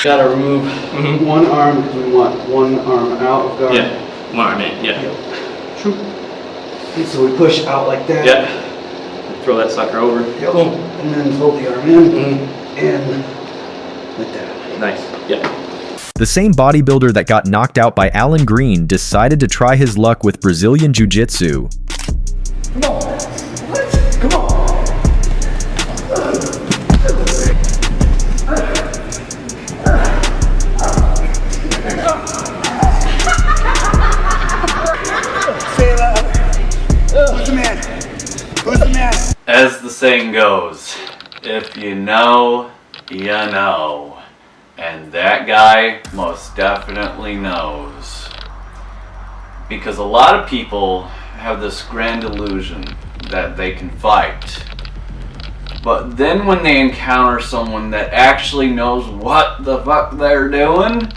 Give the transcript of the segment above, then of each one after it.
Gotta remove one arm because we want one arm out of guard. Yeah, one arm in, yeah. True. And so we push out like that. Yeah. Throw that sucker over. Yep. Boom. And then fold the arm in and like that. Nice. Yeah. The same bodybuilder that got knocked out by Alan Green decided to try his luck with Brazilian Jiu-Jitsu. Come on. What? Come on. Who's the man? Who's the man? As the saying goes, if you know, you know. And that guy most definitely knows. Because a lot of people have this grand illusion that they can fight. But then when they encounter someone that actually knows what the fuck they're doing,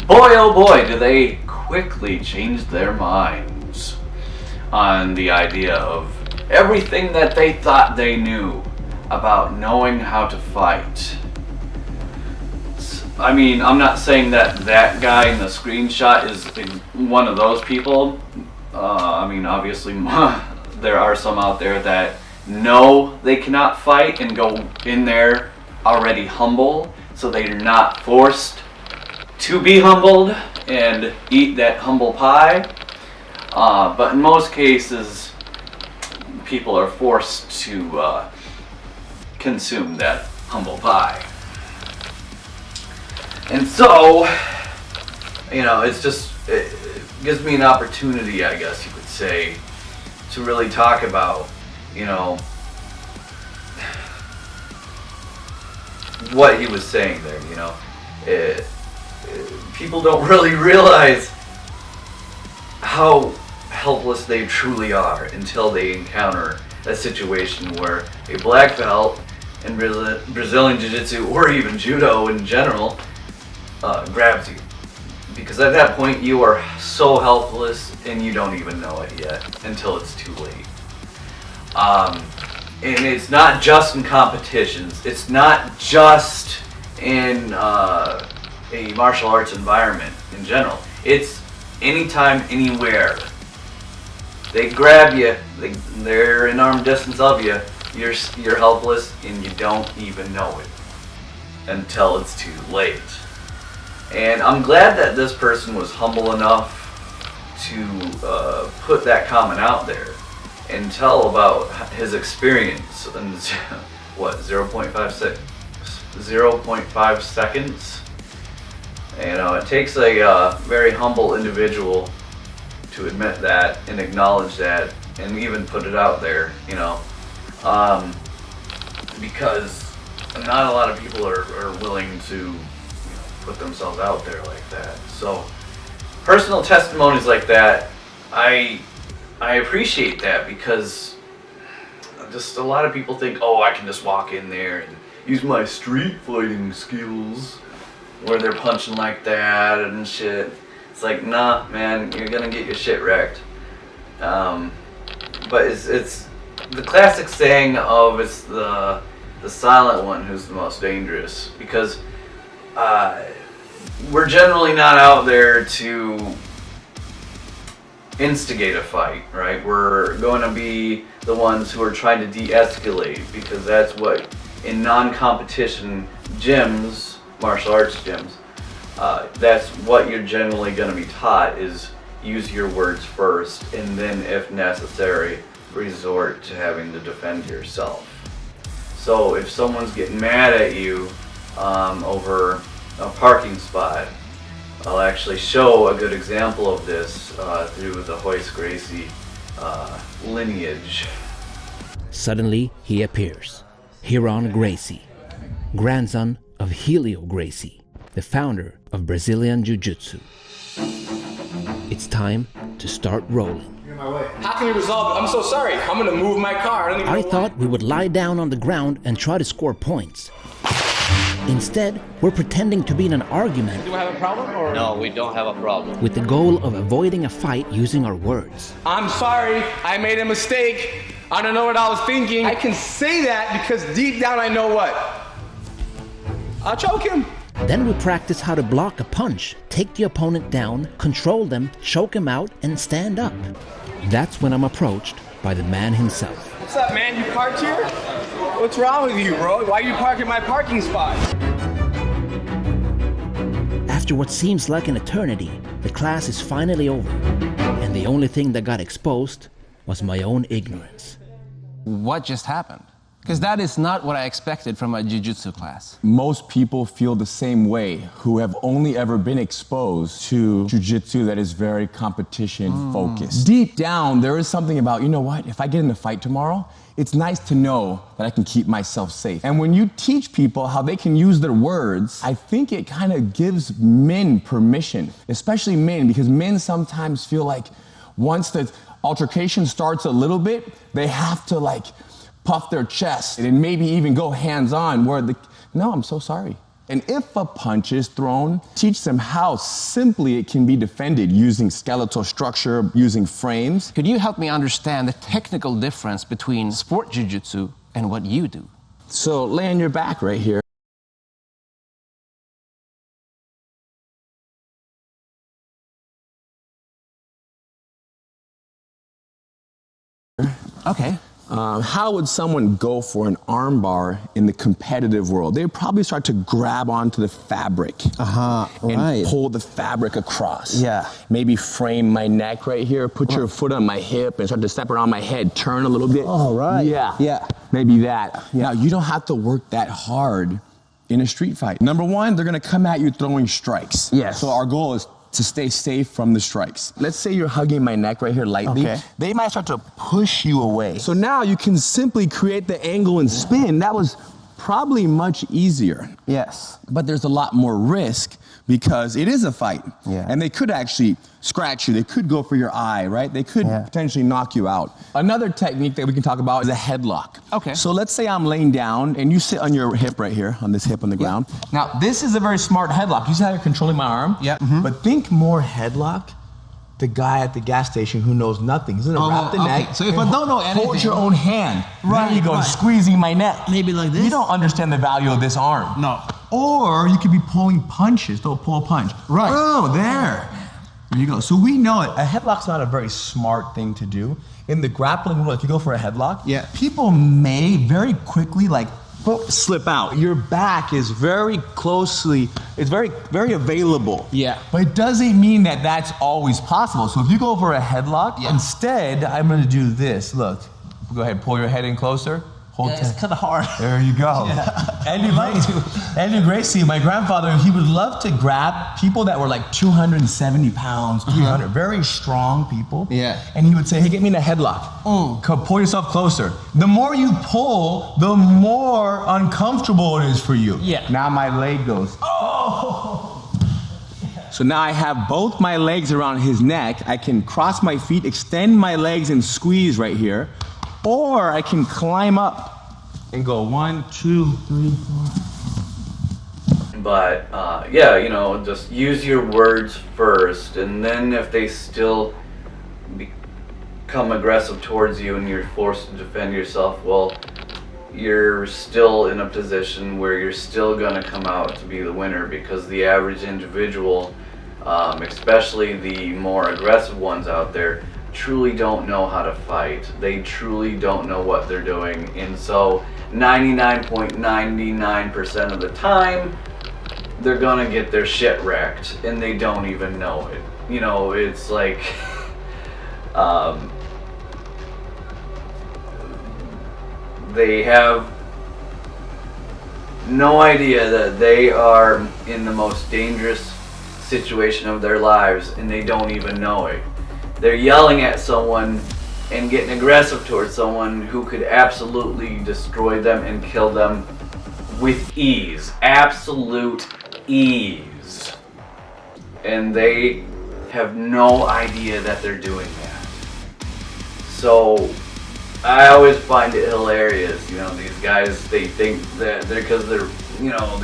boy oh boy do they quickly change their minds on the idea of everything that they thought they knew about knowing how to fight. I mean, I'm not saying that that guy in the screenshot is one of those people. I mean, obviously, there are some out there that know they cannot fight and go in there already humble, so they're not forced to be humbled and eat that humble pie. But in most cases, people are forced to consume that humble pie. And so, you know, it gives me an opportunity, I guess you could say, to really talk about, you know, what he was saying there, you know. People don't really realize how helpless they truly are until they encounter a situation where a black belt in Brazilian Jiu-Jitsu, or even Judo in general, grabs you. Because at that point you are so helpless and you don't even know it yet until it's too late. And it's not just in competitions, it's not just in a martial arts environment in general. It's anytime, anywhere. They grab you, they're in arm distance of you, you're helpless and you don't even know it until it's too late. And I'm glad that this person was humble enough to put that comment out there and tell about his experience in what, 0.5 seconds. You know, it takes a very humble individual to admit that and acknowledge that and even put it out there, you know, because not a lot of people are willing to put themselves out there like that. So personal testimonies like that, I appreciate that, because just a lot of people think, oh, I can just walk in there and use my street fighting skills where they're punching like that and shit. It's like, nah, man, you're gonna get your shit wrecked. But it's the classic saying of it's the silent one who's the most dangerous, because we're generally not out there to instigate a fight, right? We're going to be the ones who are trying to de-escalate, because that's what in non-competition gyms, martial arts gyms, that's what you're generally going to be taught, is use your words first and then, if necessary, resort to having to defend yourself. So if someone's getting mad at you over a parking spot, I'll actually show a good example of this through the Gracie lineage. Suddenly he appears, Huron Gracie, grandson of Helio Gracie, the founder of Brazilian Jiu-Jitsu. It's time to start rolling. How can we resolve it? I'm so sorry. I'm gonna move my car. I thought we would lie down on the ground and try to score points. Instead, we're pretending to be in an argument. Do we have a problem or? No, we don't have a problem. With the goal of avoiding a fight using our words. I'm sorry. I made a mistake. I don't know what I was thinking. I can say that because deep down I know what. I'll choke him. Then we practice how to block a punch, take the opponent down, control them, choke him out, and stand up. That's when I'm approached by the man himself. What's up, man? You parked here? What's wrong with you, bro? Why are you parking my parking spot? After what seems like an eternity, the class is finally over, and the only thing that got exposed was my own ignorance. What just happened? Because that is not what I expected from a jiu-jitsu class. Most people feel the same way who have only ever been exposed to jiu-jitsu that is very competition focused. Deep down, there is something about, you know what, if I get in a fight tomorrow, it's nice to know that I can keep myself safe. And when you teach people how they can use their words, I think it kind of gives men permission, especially men, because men sometimes feel like once the altercation starts a little bit, they have to like puff their chest and maybe even go hands-on where no, I'm so sorry. And if a punch is thrown, teach them how simply it can be defended using skeletal structure, using frames. Could you help me understand the technical difference between sport jiu-jitsu and what you do? So lay on your back right here. Okay. How would someone go for an armbar in the competitive world? They'd probably start to grab onto the fabric and pull the fabric across. Yeah. Maybe frame my neck right here, put your foot on my hip and start to step around my head, turn a little bit. Oh, right. Yeah. Yeah. Maybe that. Now, you don't have to work that hard in a street fight. Number one, they're gonna come at you throwing strikes. Yes. So our goal is to stay safe from the strikes. Let's say you're hugging my neck right here lightly. Okay. They might start to push you away. So now you can simply create the angle and spin. That was probably much easier. Yes. But there's a lot more risk because it is a fight. Yeah. And they could actually scratch you. They could go for your eye, right? They could potentially knock you out. Another technique that we can talk about is a headlock. Okay. So let's say I'm laying down and you sit on your hip right here, on this hip on the ground. Now, this is a very smart headlock. You see how you're controlling my arm? Yeah. But think more headlock, the guy at the gas station who knows nothing. He's gonna wrap the neck. So if I don't know anything, hold your own hand. Right, There you go, right. squeezing my neck. Maybe like this? You don't understand the value of this arm. No. Or you could be pulling punches. Don't pull a punch. Right. Oh, there. There you go. So we know it. A headlock's not a very smart thing to do. In the grappling world, if you go for a headlock, people may very quickly slip out. Your back is very closely, it's very, very available. Yeah. But it doesn't mean that that's always possible. So if you go for a headlock, instead, I'm gonna do this. Look, go ahead, pull your head in closer. Hold it's kind of hard. There you go. Andy Gracie, my grandfather, he would love to grab people that were like 270 pounds, 300, very strong people. Yeah. And he would say, hey, get me in a headlock. Pull yourself closer. The more you pull, the more uncomfortable it is for you. Yeah. Now my leg goes, oh! So now I have both my legs around his neck. I can cross my feet, extend my legs and squeeze right here. Or I can climb up and go 1, 2, 3, 4. But yeah, you know, just use your words first, and then if they still become aggressive towards you and you're forced to defend yourself, well, you're still in a position where you're still gonna come out to be the winner, because the average individual, especially the more aggressive ones out there, truly don't know how to fight. They truly don't know what they're doing, and so 99.99% of the time they're gonna get their shit wrecked and they don't even know it. You know, it's like they have no idea that they are in the most dangerous situation of their lives and they don't even know it. They're yelling at someone and getting aggressive towards someone who could absolutely destroy them and kill them with ease. Absolute ease. And they have no idea that they're doing that. So I always find it hilarious, you know, these guys, they think that because they're, you know,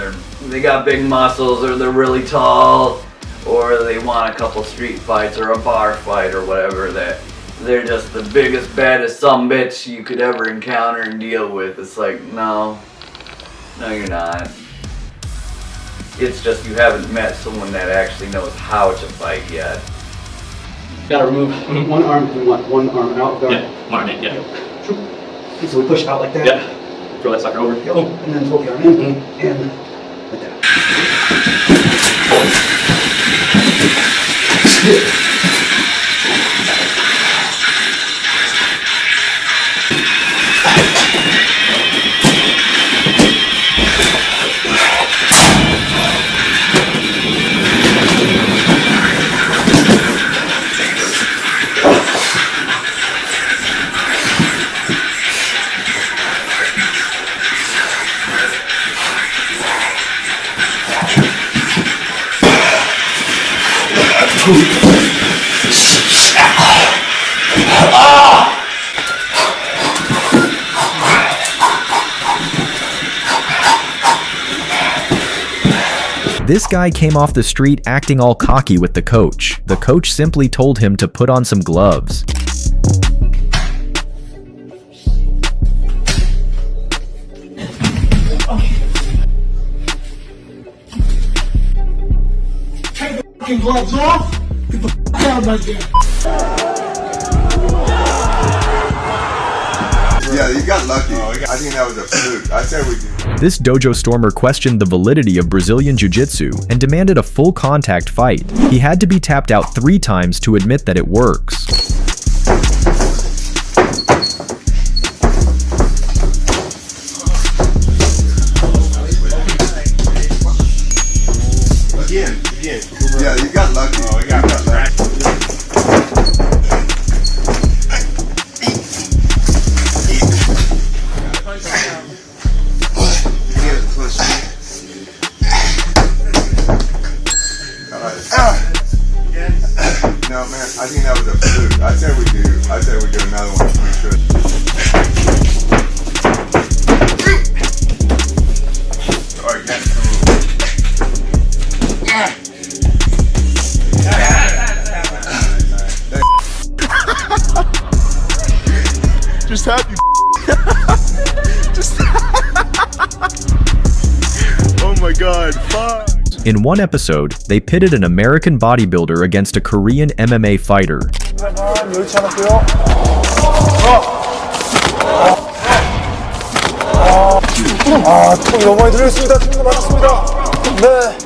they got big muscles or they're really tall, or they want a couple street fights or a bar fight or whatever, that they're just the biggest, baddest sumbitch you could ever encounter and deal with. It's like, no, you're not. It's just you haven't met someone that actually knows how to fight yet. Gotta remove one arm, we want one arm out guard. Yeah, one arm in, yeah. So we push out like that. Yeah. Throw that sucker over. Yep. And then pull the arm in, and like that. This guy came off the street acting all cocky with the coach. The coach simply told him to put on some gloves. Take the fucking gloves off. Get the fuck out of my game. Yeah, you got lucky. I think that was a fluke. I said we did. This dojo stormer questioned the validity of Brazilian Jiu-Jitsu and demanded a full contact fight. He had to be tapped out 3 times to admit that it works. Again. Yeah, you got lucky. Oh, you got lucky. No, man, I think that was a fluke. I said we do another one to make sure. Alright, get Just happy. Just. Oh my God! Fuck. In one episode, they pitted an American bodybuilder against a Korean MMA fighter. 총이 너무 많이 들어있습니다. 총이 맞았습니다. 네.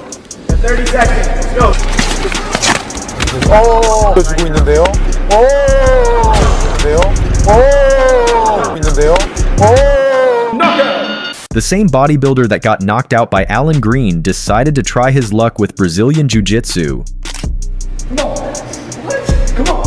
30 seconds. Let's go. 주고 있는데요. 있는데요. The same bodybuilder that got knocked out by Alan Green decided to try his luck with Brazilian Jiu-Jitsu. Come on. What? Come on.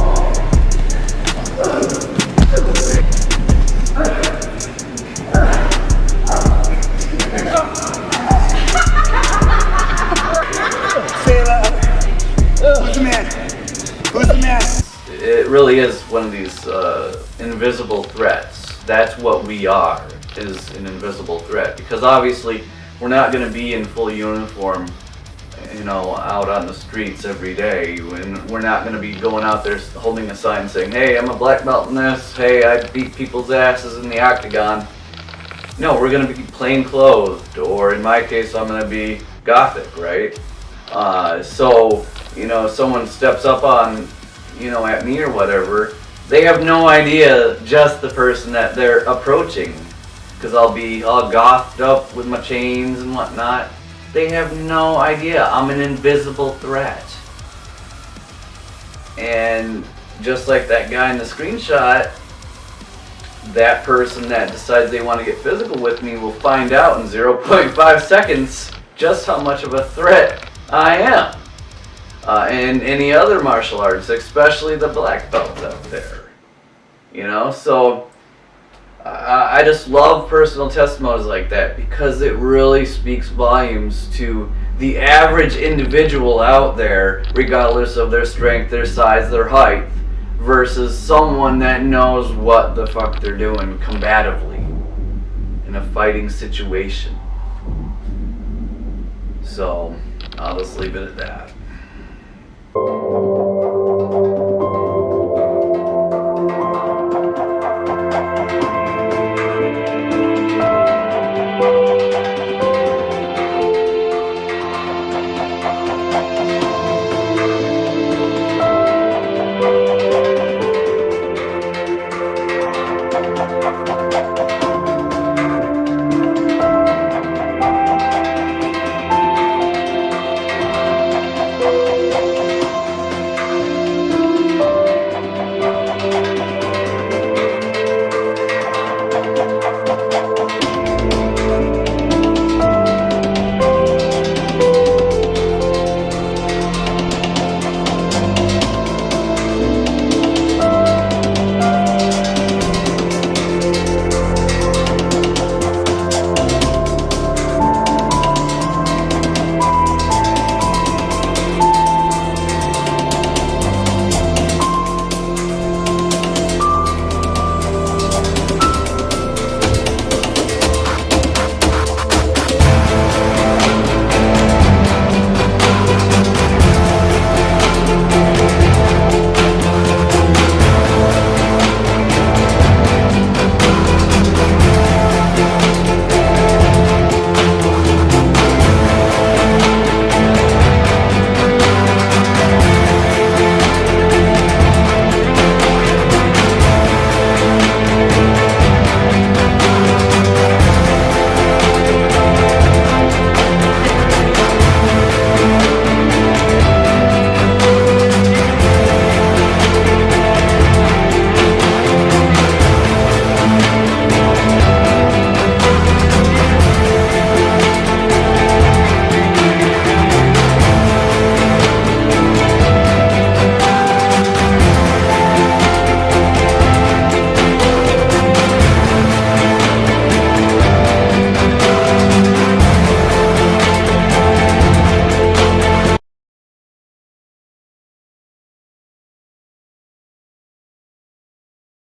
Who's the man? Who's the man? It really is one of these invisible threats. That's what we are, is an invisible threat. Because obviously, we're not going to be in full uniform, you know, out on the streets every day. And we're not going to be going out there holding a sign saying, hey, I'm a black belt in this. Hey, I beat people's asses in the octagon. No, we're going to be plain clothed. Or in my case, I'm going to be gothic, right? So, you know, someone steps up on, you know, at me or whatever, they have no idea just the person that they're approaching. Because I'll be all gothed up with my chains and whatnot. They have no idea. I'm an invisible threat. And just like that guy in the screenshot, that person that decides they want to get physical with me will find out in 0.5 seconds just how much of a threat I am. And any other martial arts, especially the black belts out there. You know, so I just love personal testimonies like that because it really speaks volumes to the average individual out there, regardless of their strength, their size, their height, versus someone that knows what the fuck they're doing combatively in a fighting situation. So, I'll just leave it at that.